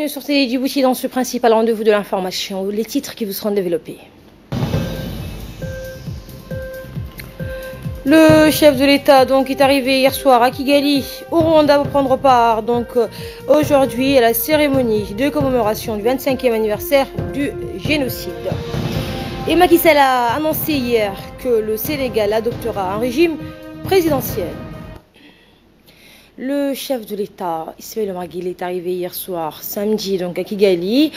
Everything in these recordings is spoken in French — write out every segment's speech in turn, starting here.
bienvenue sur Télé Djibouti dans ce principal rendez-vous de l'information, les titres qui vous seront développés. Le chef de l'État est arrivé hier soir à Kigali, au Rwanda, pour prendre part aujourd'hui à la cérémonie de commémoration du 25e anniversaire du génocide. Et Macky Sall a annoncé hier que le Sénégal adoptera un régime présidentiel. Le chef de l'État, Ismaël Omar Guelleh, est arrivé hier soir, samedi, à Kigali,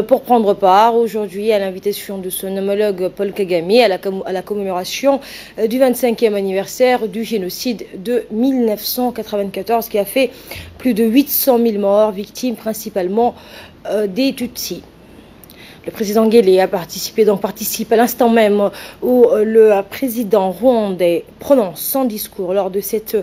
pour prendre part aujourd'hui à l'invitation de son homologue Paul Kagame à la commémoration du 25e anniversaire du génocide de 1994 qui a fait plus de 800 000 morts, victimes principalement des Tutsis. Le président Guelleh participe à l'instant même où le président rwandais prononce son discours lors de cette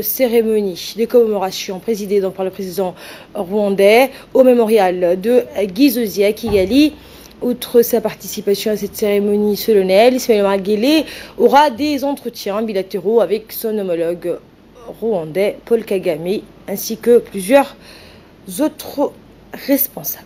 cérémonie de commémoration présidée par le président rwandais au mémorial de Gisozi à Kigali. Outre sa participation à cette cérémonie solennelle, Ismaël Omar Guelleh aura des entretiens bilatéraux avec son homologue rwandais Paul Kagame ainsi que plusieurs autres responsables.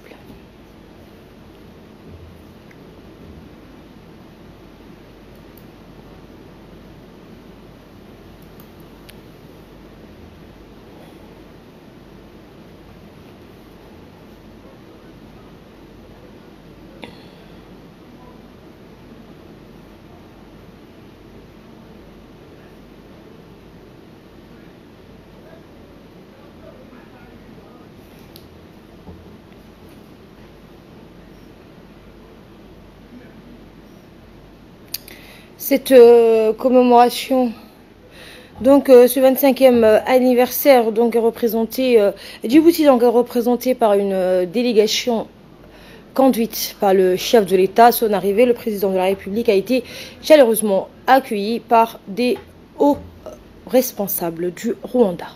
Cette commémoration, ce 25e anniversaire, est représenté, Djibouti est représenté par une délégation conduite par le chef de l'État. À son arrivée, le président de la République a été chaleureusement accueilli par des hauts responsables du Rwanda.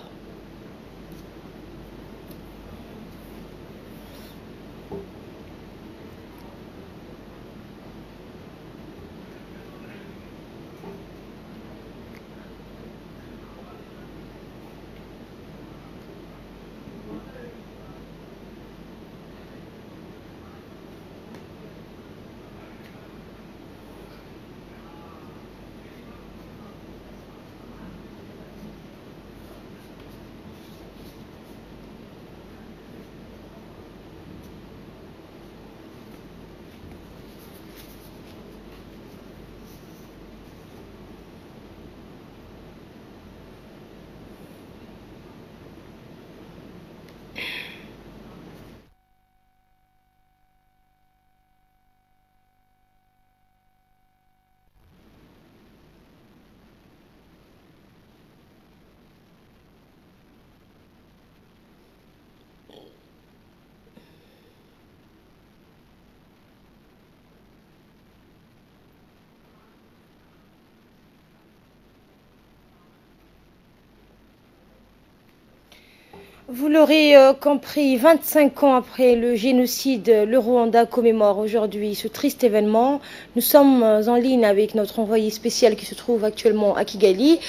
Vous l'aurez compris, 25 ans après le génocide, le Rwanda commémore aujourd'hui ce triste événement. Nous sommes en ligne avec notre envoyé spécial qui se trouve actuellement à Kigali.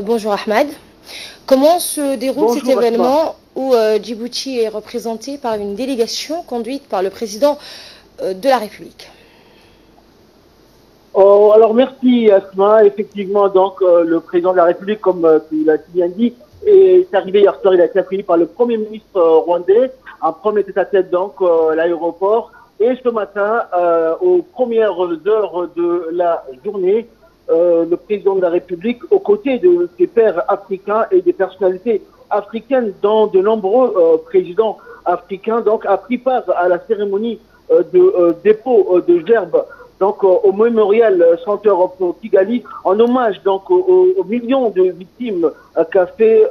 Bonjour Ahmad. Comment se déroule cet événement où Djibouti est représenté par une délégation conduite par le président de la République? Alors merci Asma. Effectivement, le président de la République, comme tu l'as bien dit, est arrivé hier soir. Il a été accueilli par le Premier ministre rwandais, un premier tête-à-tête à l'aéroport. Et ce matin, aux premières heures de la journée, le président de la République, aux côtés de ses pairs africains et des personnalités africaines, dont de nombreux présidents africains, a pris part à la cérémonie de dépôt de gerbes au Memorial Center of Kigali, en hommage aux millions de victimes qu'a fait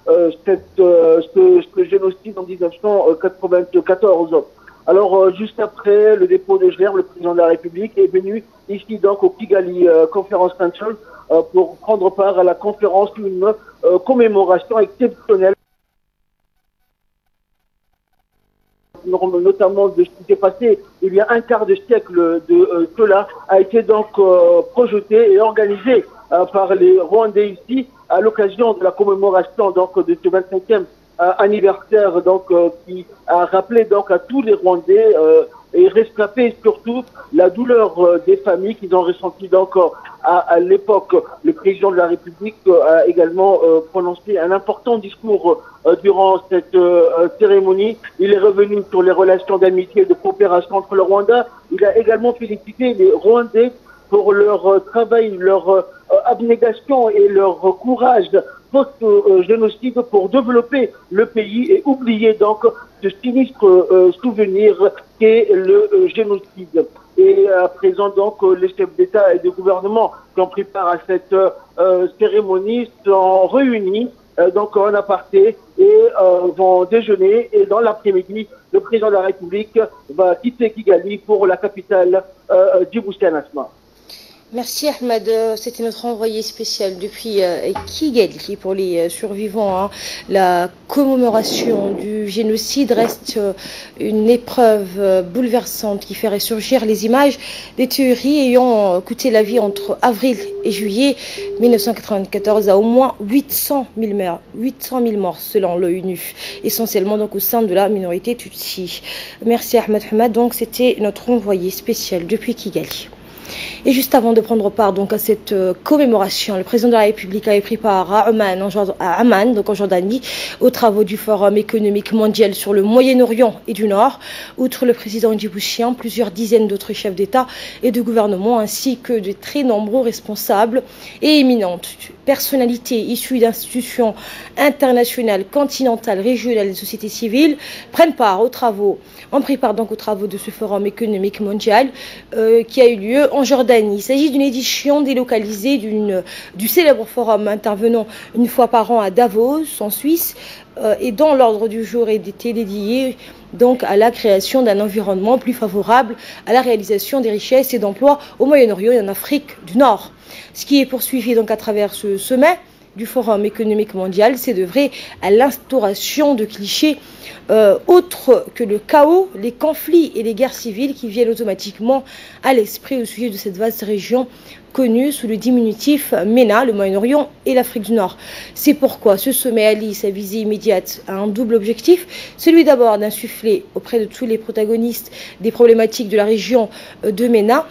ce génocide en 1994. Alors, juste après le dépôt de gerbes, le président de la République est venu ici au Kigali Conference Center pour prendre part à la conférence d'une commémoration exceptionnelle, notamment de ce qui s'est passé il y a un quart de siècle de cela, a été projeté et organisé par les Rwandais ici à l'occasion de la commémoration de ce 25e anniversaire donc qui a rappelé donc à tous les Rwandais et rescapé surtout la douleur des familles qu'ils ont ressenti donc à l'époque. Le président de la République a également prononcé un important discours durant cette cérémonie. Il est revenu sur les relations d'amitié et de coopération entre le Rwanda. Il a également félicité les Rwandais pour leur travail, leur abnégation et leur courage post-génocide pour développer le pays et oublier donc ce sinistre souvenir qu'est le génocide. Et à présent donc les chefs d'État et de gouvernement qui ont pris part à cette cérémonie sont réunis donc en aparté et vont déjeuner, et dans l'après-midi le président de la République va quitter Kigali pour la capitale Djibouti. Merci Ahmed, c'était notre envoyé spécial depuis Kigali pour les survivants. Hein. La commémoration du génocide reste une épreuve bouleversante qui fait ressurgir les images des tueries ayant coûté la vie entre avril et juillet 1994 à au moins 800 000 morts selon l'ONU, essentiellement donc au sein de la minorité Tutsi. Merci Ahmed Hamad, donc c'était notre envoyé spécial depuis Kigali. Et juste avant de prendre part donc à cette commémoration, le président de la République avait pris part à Amman, donc en Jordanie, aux travaux du Forum économique mondial sur le Moyen-Orient et du Nord. Outre le président djiboutien, plusieurs dizaines d'autres chefs d'État et de gouvernement, ainsi que de très nombreux responsables et éminentes personnalités issues d'institutions internationales, continentales, régionales et sociétés civiles ont pris part donc aux travaux de ce Forum économique mondial qui a eu lieu en Jordanie. Il s'agit d'une édition délocalisée du célèbre forum intervenant une fois par an à Davos, en Suisse, et dont l'ordre du jour était dédié donc à la création d'un environnement plus favorable à la réalisation des richesses et d'emplois au Moyen-Orient et en Afrique du Nord. Ce qui est poursuivi donc à travers ce sommet du Forum économique mondial, c'est d'œuvrer à l'instauration de clichés autres que le chaos, les conflits et les guerres civiles qui viennent automatiquement à l'esprit au sujet de cette vaste région connue sous le diminutif MENA, le Moyen-Orient et l'Afrique du Nord. C'est pourquoi ce sommet allie sa visée immédiate à un double objectif, celui d'abord d'insuffler auprès de tous les protagonistes des problématiques de la région de MENA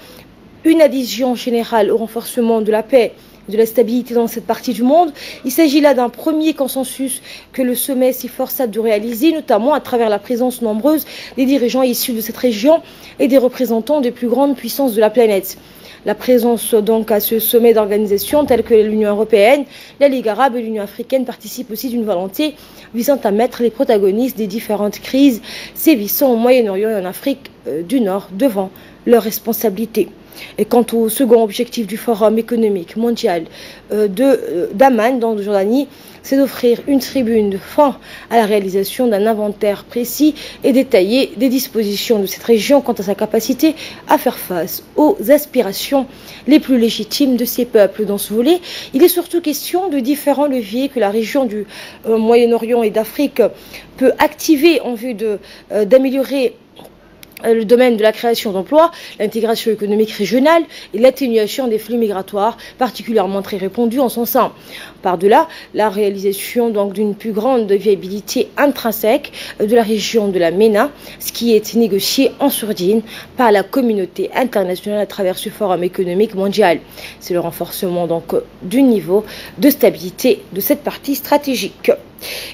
une adhésion générale au renforcement de la paix, de la stabilité dans cette partie du monde. Il s'agit là d'un premier consensus que le sommet s'efforça de réaliser, notamment à travers la présence nombreuse des dirigeants issus de cette région et des représentants des plus grandes puissances de la planète. La présence donc à ce sommet d'organisations telles que l'Union européenne, la Ligue arabe et l'Union africaine participe aussi d'une volonté visant à mettre les protagonistes des différentes crises sévissant au Moyen-Orient et en Afrique du Nord devant leurs responsabilités. Et quant au second objectif du Forum économique mondial d'Amman, dans la Jordanie, c'est d'offrir une tribune de fond à la réalisation d'un inventaire précis et détaillé des dispositions de cette région quant à sa capacité à faire face aux aspirations les plus légitimes de ces peuples. Dans ce volet, il est surtout question de différents leviers que la région du Moyen-Orient et d'Afrique peut activer en vue d'améliorer le domaine de la création d'emplois, l'intégration économique régionale et l'atténuation des flux migratoires, particulièrement très répandus en son sein. Par-delà, la réalisation donc d'une plus grande viabilité intrinsèque de la région de la MENA, ce qui est négocié en sourdine par la communauté internationale à travers ce forum économique mondial. C'est le renforcement donc du niveau de stabilité de cette partie stratégique.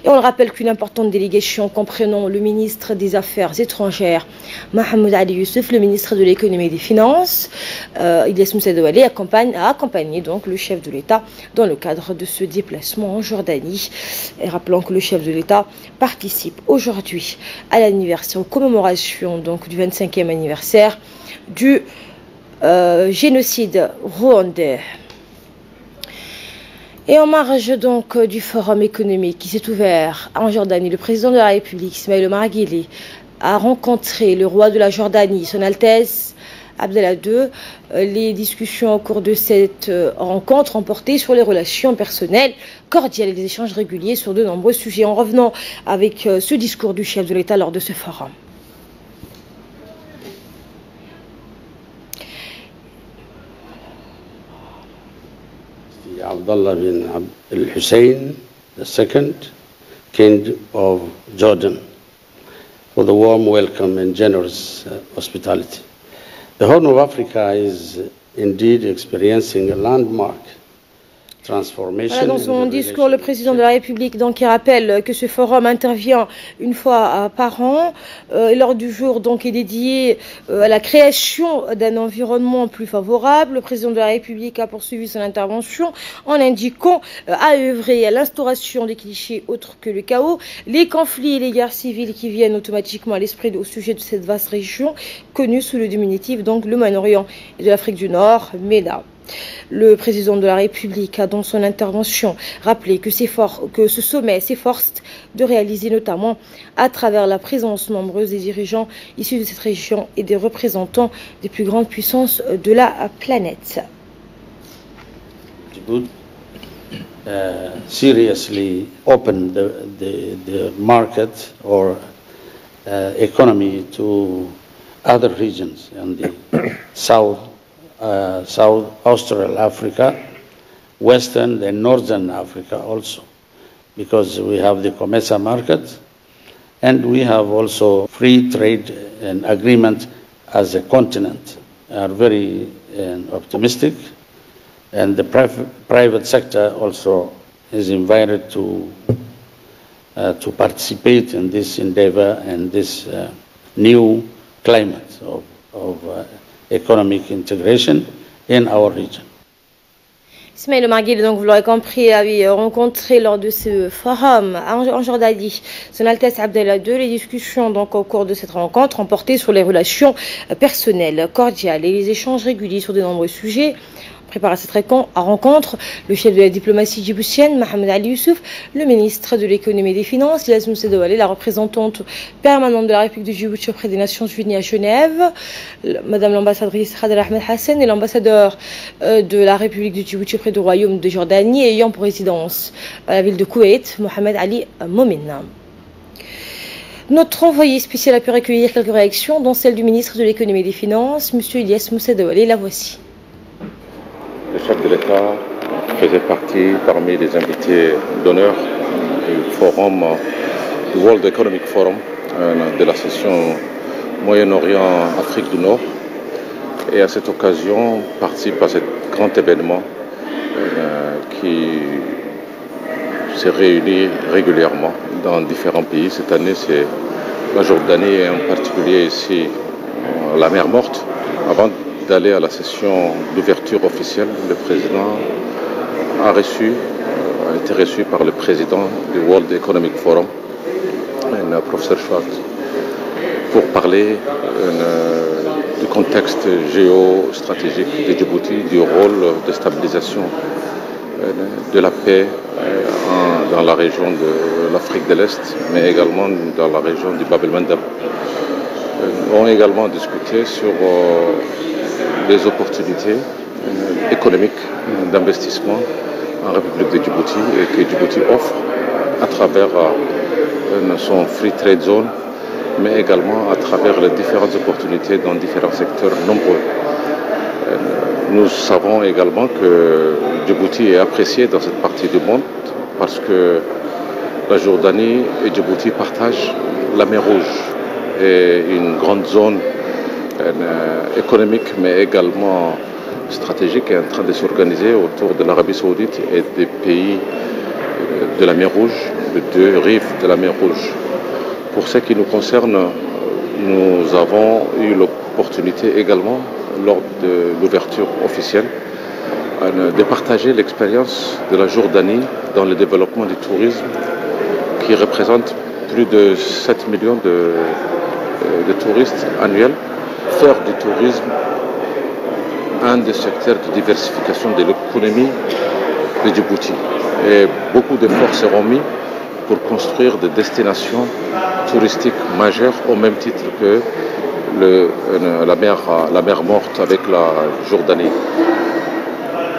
Et on le rappelle qu'une importante délégation comprenant le ministre des Affaires étrangères, Mohamed Ali Youssef, le ministre de l'économie et des finances, Ilyas Moussa Douali, a accompagné donc le chef de l'État dans le cadre de ce déplacement en Jordanie. Et rappelons que le chef de l'État participe aujourd'hui à l'anniversaire, aux commémorations donc du 25e anniversaire du génocide rwandais. Et en marge donc du forum économique qui s'est ouvert en Jordanie, le président de la République, Ismaël Omar Guelleh, a rencontré le roi de la Jordanie, son Altesse Abdallah II. Les discussions au cours de cette rencontre ont porté sur les relations personnelles cordiales et les échanges réguliers sur de nombreux sujets. En revenant avec ce discours du chef de l'État lors de ce forum. Abdallah bin al-Hussein II, King of Jordan, for the warm welcome and generous hospitality. The Horn of Africa is indeed experiencing a landmark. Voilà, dans son discours, le président de la République donc, qui rappelle que ce forum intervient une fois par an. Lors du jour donc, est dédié à la création d'un environnement plus favorable. Le président de la République a poursuivi son intervention en indiquant à œuvrer à l'instauration des clichés autres que le chaos, les conflits et les guerres civiles qui viennent automatiquement à l'esprit au sujet de cette vaste région connue sous le diminutif donc le Moyen-Orient et de l'Afrique du Nord, MENA. Le président de la République a dans son intervention rappelé que ce sommet s'efforce de réaliser notamment à travers la présence nombreuse des dirigeants issus de cette région et des représentants des plus grandes puissances de la planète. Djibouti seriously open the market or economy to other regions in the South Austral Africa, Western and Northern Africa also, because we have the COMESA market and we have also free trade and agreement as a continent. Are very optimistic, and the private sector also is invited to participate in this endeavor and this new climate of economic integration in our region. Ismaël Omar Guelleh, donc vous l'aurez compris, avait rencontré lors de ce forum en Jordanie Son Altesse Abdallah II. Les discussions donc au cours de cette rencontre ont porté sur les relations personnelles, cordiales et les échanges réguliers sur de nombreux sujets. Prépare à cette rencontre le chef de la diplomatie djiboutienne, Mohamed Ali Youssouf, le ministre de l'économie et des finances, Ilyas Moussa Douali, la représentante permanente de la République de Djibouti auprès des Nations Unies à Genève, Madame l'ambassadrice Khadra Ahmed Hassan et l'ambassadeur de la République de Djibouti auprès du Royaume de Jordanie ayant pour résidence à la ville de Koweït, Mohamed Ali Momin. Notre envoyé spécial a pu recueillir quelques réactions, dont celle du ministre de l'économie et des finances, M. Ilyas Moussa Douali. La voici. Le chef de l'État faisait partie parmi les invités d'honneur du forum, du World Economic Forum, de la session Moyen-Orient-Afrique du Nord. Et à cette occasion, participe à ce grand événement qui se réunit régulièrement dans différents pays. Cette année, c'est la Jordanie et en particulier ici la mer Morte. Avant d'aller à la session d'ouverture officielle, le président a été reçu par le président du World Economic Forum, le professeur Schwartz, pour parler du contexte géostratégique de Djibouti, du rôle de stabilisation de la paix dans la région de l'Afrique de l'Est, mais également dans la région du Bab el-Mandeb. Nous avons également discuté sur les opportunités économiques d'investissement en République de Djibouti et que Djibouti offre à travers son Free Trade Zone, mais également à travers les différentes opportunités dans différents secteurs nombreux. Nous savons également que Djibouti est apprécié dans cette partie du monde parce que la Jordanie et Djibouti partagent la mer Rouge et une grande zone économique mais également stratégique est en train de s'organiser autour de l'Arabie Saoudite et des pays de la mer Rouge, de deux rives de la mer Rouge. Pour ce qui nous concerne, nous avons eu l'opportunité également lors de l'ouverture officielle de partager l'expérience de la Jordanie dans le développement du tourisme qui représente plus de 7 millions de touristes annuels. Faire du tourisme un des secteurs de diversification de l'économie de Djibouti. Et beaucoup d'efforts seront mis pour construire des destinations touristiques majeures au même titre que la mer Morte avec la Jordanie.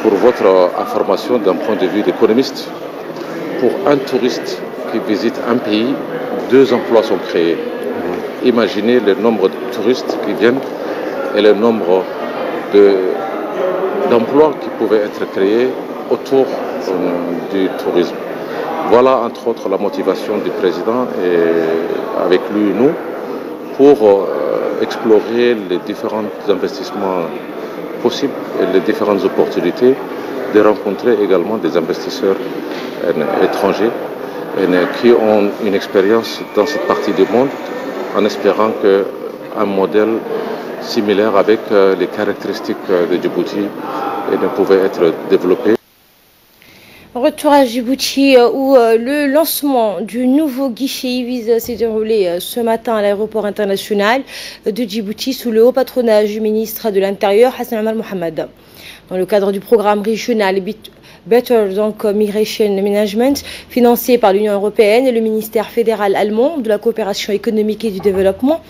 Pour votre information d'un point de vue d'économiste, pour un touriste qui visite un pays, 2 emplois sont créés. Imaginez le nombre de touristes qui viennent et le nombre d'emplois qui pouvaient être créés autour du tourisme. Voilà entre autres la motivation du président et avec lui nous pour explorer les différents investissements possibles et les différentes opportunités de rencontrer également des investisseurs étrangers qui ont une expérience dans cette partie du monde en espérant qu'un modèle similaire avec les caractéristiques de Djibouti ne pouvait être développé. Retour à Djibouti où le lancement du nouveau guichet e-Visa s'est déroulé ce matin à l'aéroport international de Djibouti sous le haut patronage du ministre de l'Intérieur Hassan Omar Mohamed. Dans le cadre du programme régional Better Migration Management, financé par l'Union européenne et le ministère fédéral allemand de la coopération économique et du développement,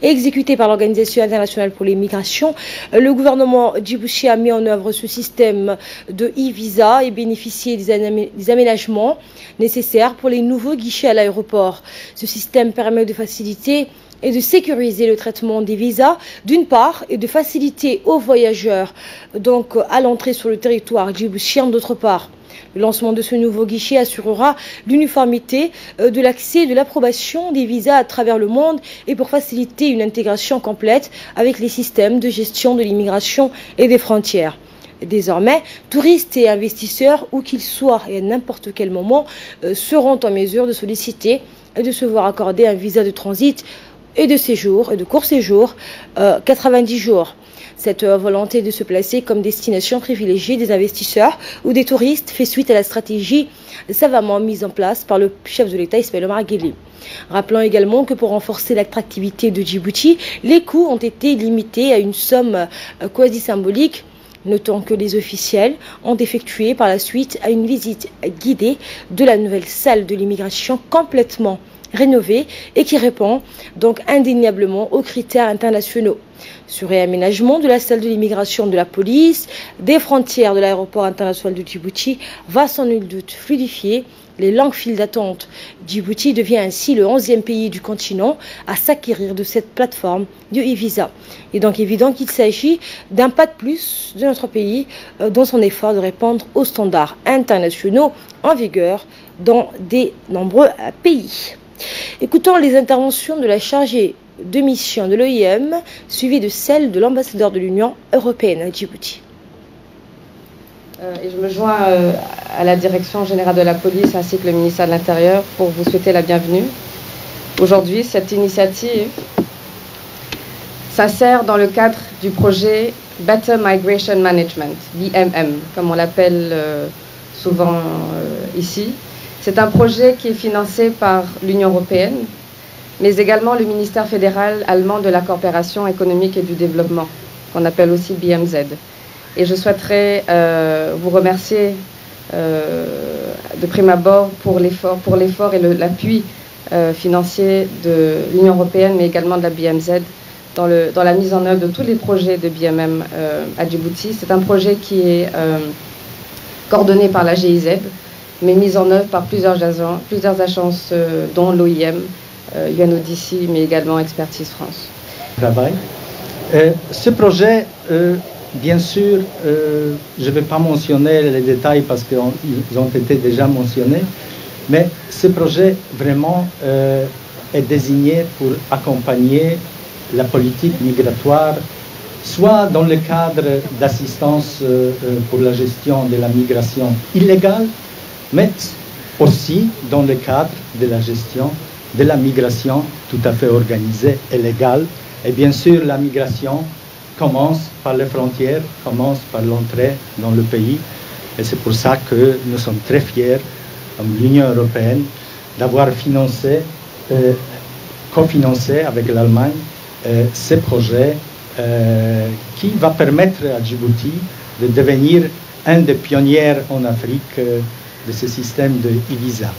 et exécuté par l'Organisation internationale pour les migrations, le gouvernement djiboutien a mis en œuvre ce système de e-visa et bénéficié des aménagements nécessaires pour les nouveaux guichets à l'aéroport. Ce système permet de faciliter et de sécuriser le traitement des visas d'une part et de faciliter aux voyageurs donc à l'entrée sur le territoire djiboutien d'autre part. Le lancement de ce nouveau guichet assurera l'uniformité de l'accès et de l'approbation des visas à travers le monde et pour faciliter une intégration complète avec les systèmes de gestion de l'immigration et des frontières. Désormais, touristes et investisseurs, où qu'ils soient et à n'importe quel moment, seront en mesure de solliciter et de se voir accorder un visa de transit et de séjour, et de court séjour, 90 jours. Cette volonté de se placer comme destination privilégiée des investisseurs ou des touristes fait suite à la stratégie savamment mise en place par le chef de l'État Ismaël Omar Guelleh. Rappelons également que pour renforcer l'attractivité de Djibouti, les coûts ont été limités à une somme quasi symbolique. Notons que les officiels ont effectué par la suite à une visite guidée de la nouvelle salle de l'immigration complètement rénovée et qui répond donc indéniablement aux critères internationaux. Ce réaménagement de la salle de l'immigration de la police, des frontières de l'aéroport international de Djibouti va sans nul doute fluidifier les longues files d'attente. Djibouti devient ainsi le 11e pays du continent à s'acquérir de cette plateforme de e-visa. Il est donc évident qu'il s'agit d'un pas de plus de notre pays dans son effort de répondre aux standards internationaux en vigueur dans de nombreux pays. Écoutons les interventions de la chargée de mission de l'OIM, suivie de celle de l'ambassadeur de l'Union européenne à Djibouti. Et je me joins à la direction générale de la police ainsi que le ministère de l'Intérieur pour vous souhaiter la bienvenue. Aujourd'hui, cette initiative s'insère dans le cadre du projet Better Migration Management, BMM, comme on l'appelle souvent ici. C'est un projet qui est financé par l'Union européenne, mais également le ministère fédéral allemand de la coopération économique et du développement, qu'on appelle aussi BMZ. Et je souhaiterais vous remercier de prime abord pour l'effort et l'appui financier de l'Union européenne, mais également de la BMZ, dans la mise en œuvre de tous les projets de BMM à Djibouti. C'est un projet qui est coordonné par la GIZ, mais mise en œuvre par plusieurs agences, dont l'OIM, UNODC, mais également Expertise France. Ce projet, bien sûr, je ne vais pas mentionner les détails parce qu'ils ont été déjà mentionnés, mais ce projet vraiment est désigné pour accompagner la politique migratoire, soit dans le cadre d'assistance pour la gestion de la migration illégale, mais aussi dans le cadre de la gestion de la migration tout à fait organisée et légale. Et bien sûr, la migration commence par les frontières, commence par l'entrée dans le pays. Et c'est pour ça que nous sommes très fiers, comme l'Union européenne, d'avoir cofinancé avec l'Allemagne ce projet qui va permettre à Djibouti de devenir un des pionniers en Afrique de ce système de e-visa.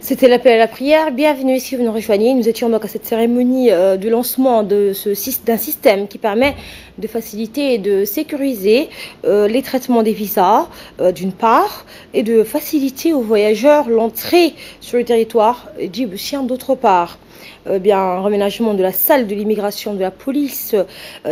C'était l'appel à la prière. Bienvenue si vous nous rejoignez. Nous étions donc à cette cérémonie de lancement d'un système qui permet de faciliter et de sécuriser les traitements des visas d'une part et de faciliter aux voyageurs l'entrée sur le territoire djiboutien d'autre part. Un reménagement de la salle de l'immigration de la police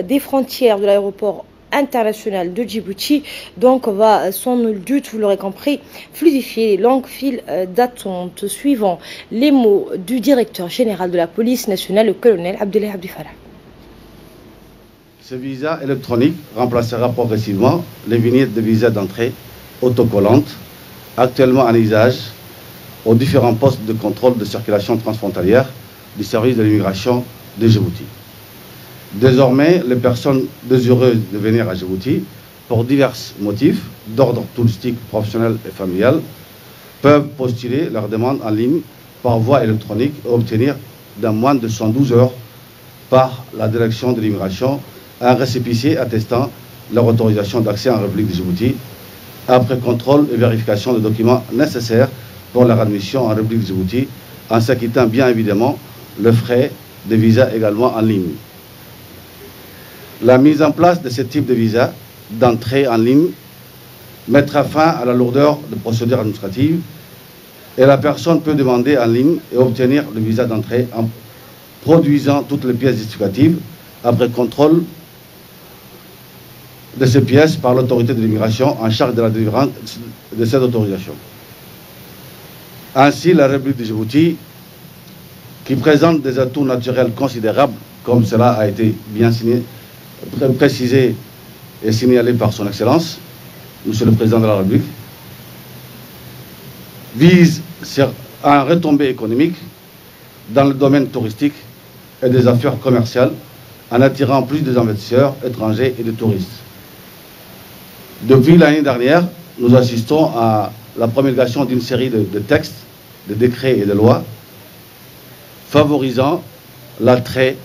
des frontières de l'aéroport international de Djibouti. Donc, va sans nul doute, vous l'aurez compris, fluidifier les longues files d'attente. Suivant les mots du directeur général de la police nationale, le colonel Abdellah Abdi Farah. Ce visa électronique remplacera progressivement les vignettes de visa d'entrée autocollantes actuellement en usage aux différents postes de contrôle de circulation transfrontalière du service de l'immigration de Djibouti. Désormais, les personnes désireuses de venir à Djibouti pour divers motifs d'ordre touristique, professionnel et familial peuvent postuler leur demande en ligne par voie électronique et obtenir dans moins de 112 heures par la direction de l'immigration un récépissé attestant leur autorisation d'accès en République de Djibouti après contrôle et vérification des documents nécessaires pour leur admission en République de Djibouti en s'acquittant bien évidemment le frais de visa également en ligne. La mise en place de ce type de visa d'entrée en ligne mettra fin à la lourdeur de procédures administratives et la personne peut demander en ligne et obtenir le visa d'entrée en produisant toutes les pièces justificatives après contrôle de ces pièces par l'autorité de l'immigration en charge de la délivrance de cette autorisation. Ainsi, la République de Djibouti, qui présente des atouts naturels considérables, comme cela a été bien précisé et signalé par son Excellence, Monsieur le Président de la République, vise à un retombée économique dans le domaine touristique et des affaires commerciales en attirant plus des investisseurs étrangers et des touristes. Depuis l'année dernière, nous assistons à la promulgation d'une série de textes, de décrets et de lois favorisant l'attrait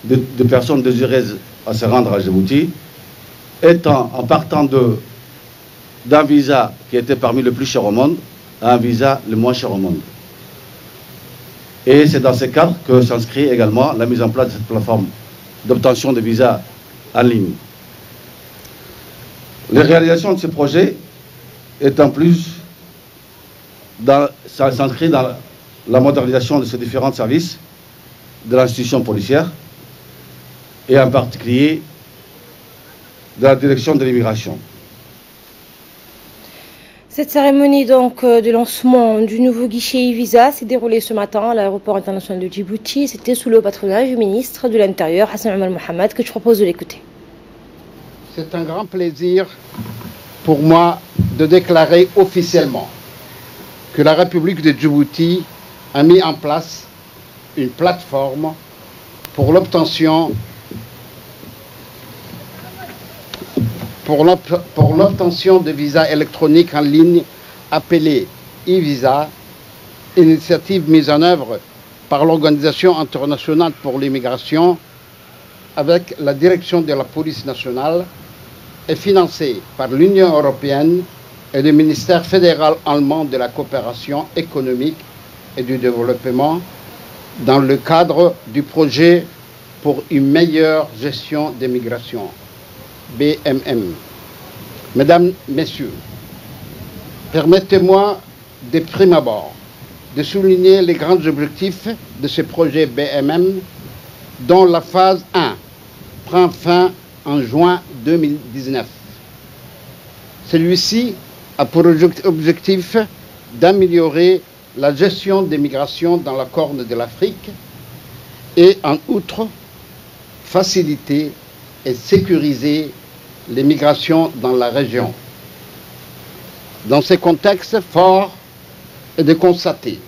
de personnes désireuses à se rendre à Djibouti, en partant d'un visa qui était parmi les plus chers au monde à un visa le moins cher au monde. Et c'est dans ce cadre que s'inscrit également la mise en place de cette plateforme d'obtention de visas en ligne. Les réalisations de ce projet est en plus s'inscrit dans la modernisation de ces différents services de l'institution policière et en particulier de la direction de l'immigration. Cette cérémonie donc de lancement du nouveau guichet e-visa s'est déroulée ce matin à l'aéroport international de Djibouti. C'était sous le patronage du ministre de l'Intérieur, Hassan Omar Mohamed, que je propose de l'écouter. C'est un grand plaisir pour moi de déclarer officiellement que la République de Djibouti a mis en place une plateforme pour l'obtention de visas électroniques en ligne appelée e-visa, initiative mise en œuvre par l'Organisation internationale pour l'immigration avec la direction de la police nationale et financée par l'Union européenne et le ministère fédéral allemand de la coopération économique et du développement dans le cadre du projet pour une meilleure gestion des migrations, BMM. Mesdames, Messieurs, permettez-moi de prime abord de souligner les grands objectifs de ce projet BMM dont la phase 1 prend fin en juin 2019. Celui-ci a pour objectif d'améliorer la gestion des migrations dans la Corne de l'Afrique et en outre faciliter et sécuriser les migrations dans la région. Dans ce contexte, fort est de constater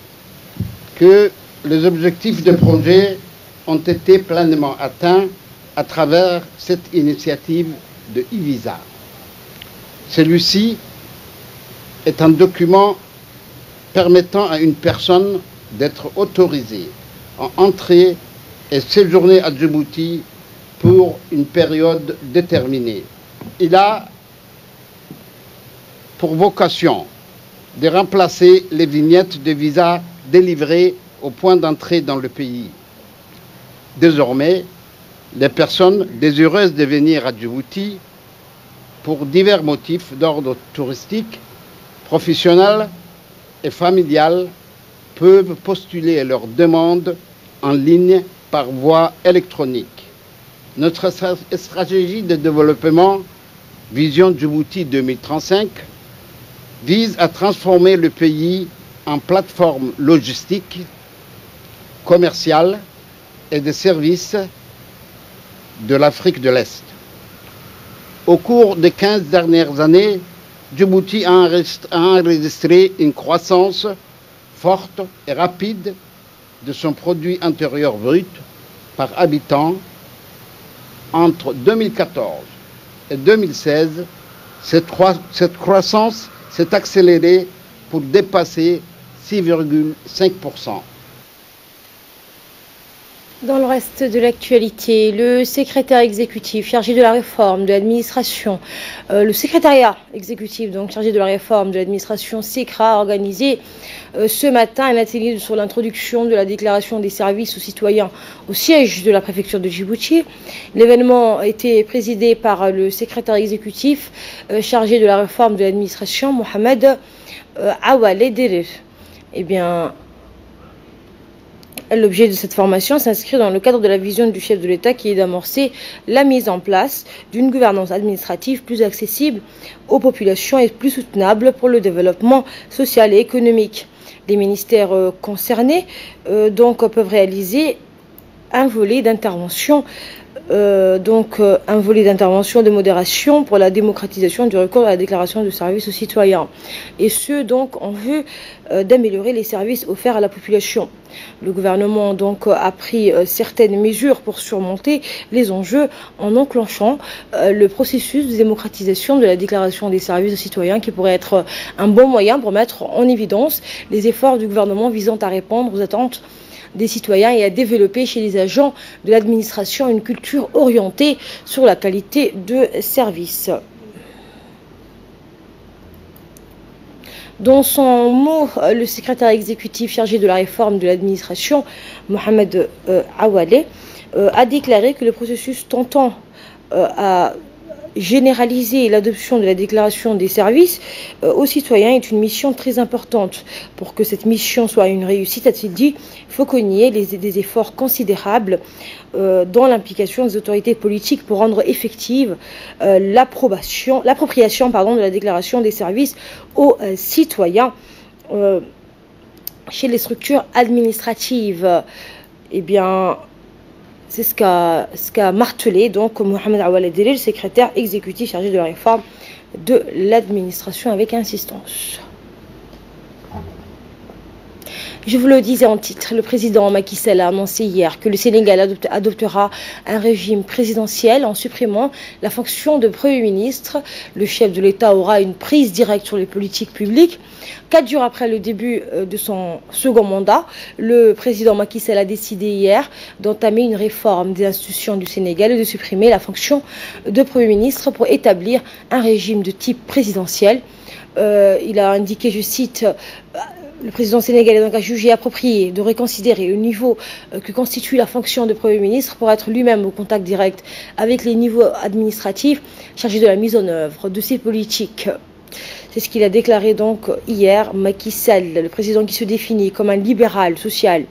que les objectifs de projet ont été pleinement atteints à travers cette initiative de e-visa. Celui-ci est un document permettant à une personne d'être autorisée à entrer et séjourner à Djibouti pour une période déterminée. Il a pour vocation de remplacer les vignettes de visa délivrées au point d'entrée dans le pays. Désormais, les personnes désireuses de venir à Djibouti pour divers motifs d'ordre touristique, professionnel et familial peuvent postuler leur demande en ligne par voie électronique. Notre stratégie de développement Vision Djibouti 2035 vise à transformer le pays en plateforme logistique, commerciale et de services de l'Afrique de l'Est. Au cours des 15 dernières années, Djibouti a enregistré une croissance forte et rapide de son produit intérieur brut par habitant. Entre 2014 et 2016, cette croissance s'est accélérée pour dépasser 6,5%. Dans le reste de l'actualité, le secrétaire exécutif chargé de la réforme de l'administration, le secrétariat exécutif donc chargé de la réforme de l'administration SECRA a organisé ce matin un atelier sur l'introduction de la déclaration des services aux citoyens au siège de la préfecture de Djibouti. L'événement a été présidé par le secrétaire exécutif chargé de la réforme de l'administration, Mohamed Awale Derir. Eh bien, l'objet de cette formation s'inscrit dans le cadre de la vision du chef de l'État qui est d'amorcer la mise en place d'une gouvernance administrative plus accessible aux populations et plus soutenable pour le développement social et économique. Les ministères concernés peuvent réaliser un volet d'intervention de modération pour la démocratisation du recours à la déclaration de services aux citoyens. Et ce, donc, en vue d'améliorer les services offerts à la population. Le gouvernement, donc, a pris certaines mesures pour surmonter les enjeux en enclenchant le processus de démocratisation de la déclaration des services aux citoyens qui pourrait être un bon moyen pour mettre en évidence les efforts du gouvernement visant à répondre aux attentes des citoyens et à développer chez les agents de l'administration une culture orientée sur la qualité de service. Dans son mot, le secrétaire exécutif chargé de la réforme de l'administration, Mohamed Awale, a déclaré que le processus tentant à généraliser l'adoption de la déclaration des services aux citoyens est une mission très importante. Pour que cette mission soit une réussite, a-t-il dit, il faut qu'on y ait des efforts considérables dans l'implication des autorités politiques pour rendre effective l'appropriation de la déclaration des services aux citoyens chez les structures administratives. Eh bien, c'est ce qu'a martelé donc Mohamed Awale Derir, le secrétaire exécutif chargé de la réforme de l'administration, avec insistance. Je vous le disais en titre, le président Macky Sall a annoncé hier que le Sénégal adoptera un régime présidentiel en supprimant la fonction de Premier ministre. Le chef de l'État aura une prise directe sur les politiques publiques. 4 jours après le début de son second mandat, le président Macky Sall a décidé hier d'entamer une réforme des institutions du Sénégal et de supprimer la fonction de Premier ministre pour établir un régime de type présidentiel. Il a indiqué, je cite, le président sénégalais donc a jugé approprié de reconsidérer le niveau que constitue la fonction de Premier ministre pour être lui-même au contact direct avec les niveaux administratifs chargés de la mise en œuvre de ces politiques. C'est ce qu'il a déclaré donc hier. Macky Sall, le président qui se définit comme un libéral social,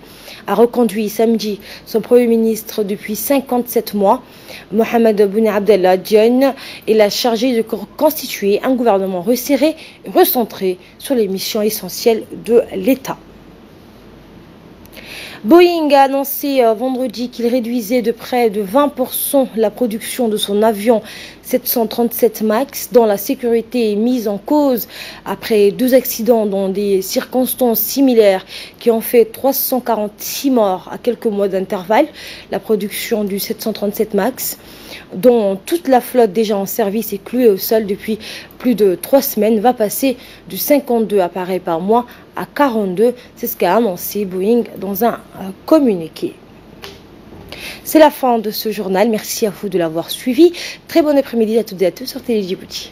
a reconduit samedi son Premier ministre depuis 57 mois, Mohamed Boun Abdallah Dionne, et l'a chargé de constituer un gouvernement resserré et recentré sur les missions essentielles de l'État. Boeing a annoncé vendredi qu'il réduisait de près de 20% la production de son avion 737 MAX, dont la sécurité est mise en cause après 2 accidents dans des circonstances similaires qui ont fait 346 morts à quelques mois d'intervalle. La production du 737 MAX, dont toute la flotte déjà en service est clouée au sol depuis plus de 3 semaines, va passer de 52 appareils par mois à 42. C'est ce qu'a annoncé Boeing dans un communiqué. C'est la fin de ce journal. Merci à vous de l'avoir suivi. Très bon après-midi à toutes et à tous sur Télé Djibouti.